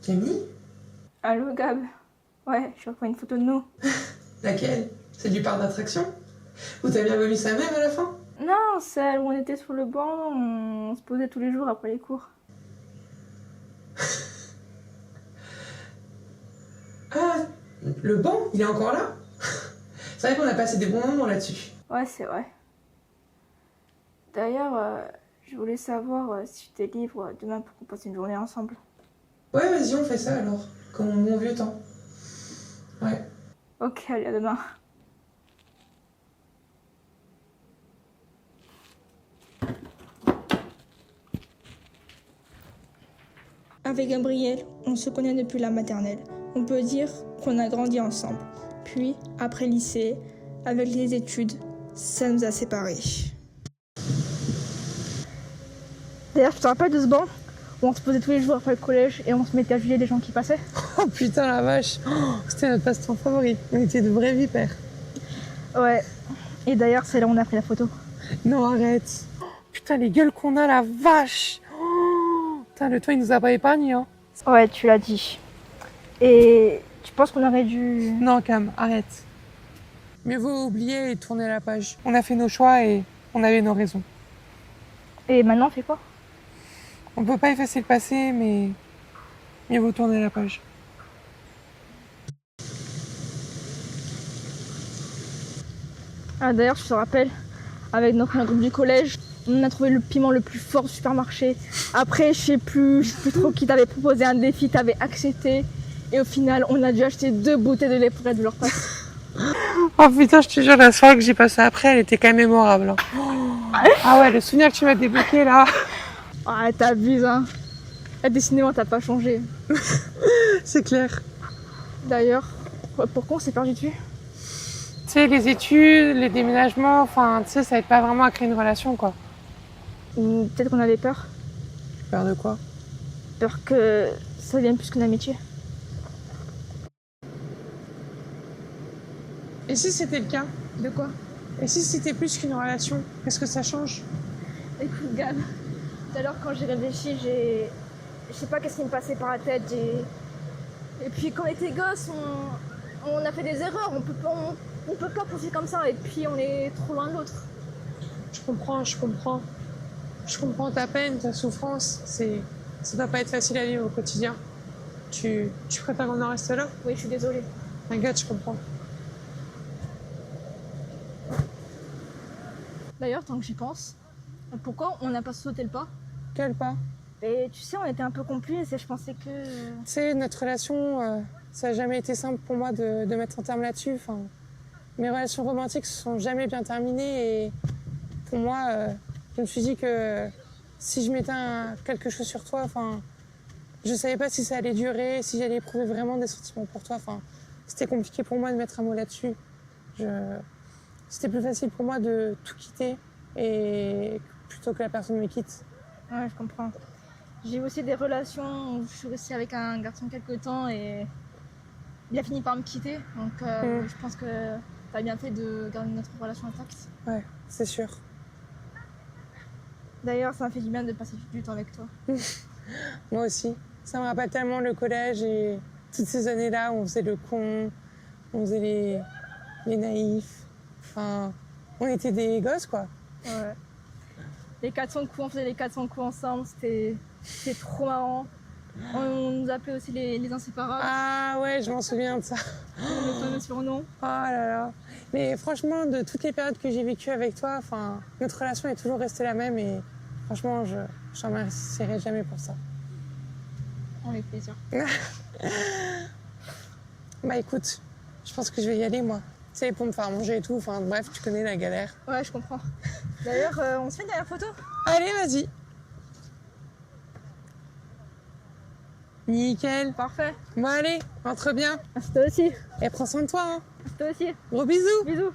Camille? Allô Gab? Ouais, je reprends une photo de nous. Laquelle? C'est du parc d'attraction? Où t'as bien vomi ça même à la fin? Non, celle où on était sur le banc, on se posait tous les jours après les cours. Ah, le banc, il est encore là? C'est vrai qu'on a passé des bons moments là-dessus. Ouais, c'est vrai. D'ailleurs, je voulais savoir si tu t'es libre demain pour qu'on passe une journée ensemble. Ouais, vas-y, on fait ça alors. Comme au bon vieux temps. Ouais. Ok, allez, à demain. Avec Gabriel, on se connaît depuis la maternelle. On peut dire qu'on a grandi ensemble. Puis, après lycée, avec les études, ça nous a séparés. D'ailleurs, tu te rappelles de ce banc où on se posait tous les jours après le collège et on se mettait à juger des gens qui passaient? Oh putain la vache, c'était notre passe-temps favori. On était de vrais vipères. Ouais. Et d'ailleurs, c'est là où on a pris la photo. Non, arrête. Putain, les gueules qu'on a, la vache. Putain, le toit, il nous a pas épargné, hein. Ouais, tu l'as dit. Et tu penses qu'on aurait dû... Non, Cam, arrête. Mieux vaut oublier et tourner la page. On a fait nos choix et on avait nos raisons. Et maintenant, on fait quoi? On peut pas effacer le passé, mais mieux vaut tourner la page. Ah, d'ailleurs, je te rappelle, avec notre groupe du collège, on a trouvé le piment le plus fort au supermarché. Après, je sais plus trop qui t'avait proposé un défi, t'avais accepté. Et au final, on a dû acheter 2 bouteilles de lait pour être de leur place. Oh putain, je te jure, la soirée que j'ai passée après, elle était quand même mémorable. Ah ouais, le souvenir que tu m'as débloqué là. Ah, t'abuses, hein. Décidément, t'as pas changé. C'est clair. D'ailleurs, pourquoi on s'est perdu dessus? Tu sais, les études, les déménagements, enfin, tu sais, ça aide pas vraiment à créer une relation, quoi. Ou peut-être qu'on avait peur. Peur de quoi? Peur que ça devienne plus qu'une amitié. Et si c'était le cas? De quoi? Et si c'était plus qu'une relation? Qu'est-ce que ça change? Écoute, Gab, tout à l'heure, quand j'ai réfléchi, je sais pas qu'est-ce qui me passait par la tête. Et puis, quand on était gosses, on a fait des erreurs. On peut pas pousser comme ça. Et puis, on est trop loin de l'autre. Je comprends. Je comprends ta peine, ta souffrance. Ça doit pas être facile à vivre au quotidien. Tu préfères qu'on en reste là? Oui, je suis désolée. T'inquiète, je comprends. D'ailleurs, tant que j'y pense, pourquoi on n'a pas sauté le pas? Quel pas? Et tu sais, on était un peu complices et je pensais que... Tu sais, notre relation, ça a jamais été simple pour moi de mettre un terme là-dessus. Enfin, mes relations romantiques se sont jamais bien terminées et pour moi, je me suis dit que si je mettais quelque chose sur toi, enfin, je savais pas si ça allait durer, si j'allais éprouver vraiment des sentiments pour toi. Enfin, c'était compliqué pour moi de mettre un mot là-dessus. C'était plus facile pour moi de tout quitter et plutôt que la personne me quitte. Ouais, je comprends. J'ai eu aussi des relations où je suis restée avec un garçon quelques temps et il a fini par me quitter. Donc je pense que t'as bien fait de garder notre relation intacte. Ouais, c'est sûr. D'ailleurs, ça m'a fait du bien de passer du temps avec toi. Moi aussi. Ça me rappelle tellement le collège et toutes ces années-là où on faisait le con, on faisait les naïfs. Enfin, on était des gosses, quoi. Ouais. Les 400 coups, on faisait les 400 coups ensemble, c'était trop marrant. On nous appelait aussi les inséparables. Ah ouais, je m'en souviens de ça. Le fameux surnom. Oh là là. Mais franchement, de toutes les périodes que j'ai vécues avec toi, enfin, notre relation est toujours restée la même et franchement, je n'en remercierai jamais pour ça. Avec plaisir. Bah écoute, je pense que je vais y aller, moi. Tu sais, pour me faire manger et tout, enfin bref, tu connais la galère. Ouais, je comprends. D'ailleurs, on se fait une dernière photo? Allez, vas-y. Nickel. Parfait. Bon allez, rentre bien. À toi aussi. Et prends soin de toi, hein. À toi aussi. Gros bisous. Bisous.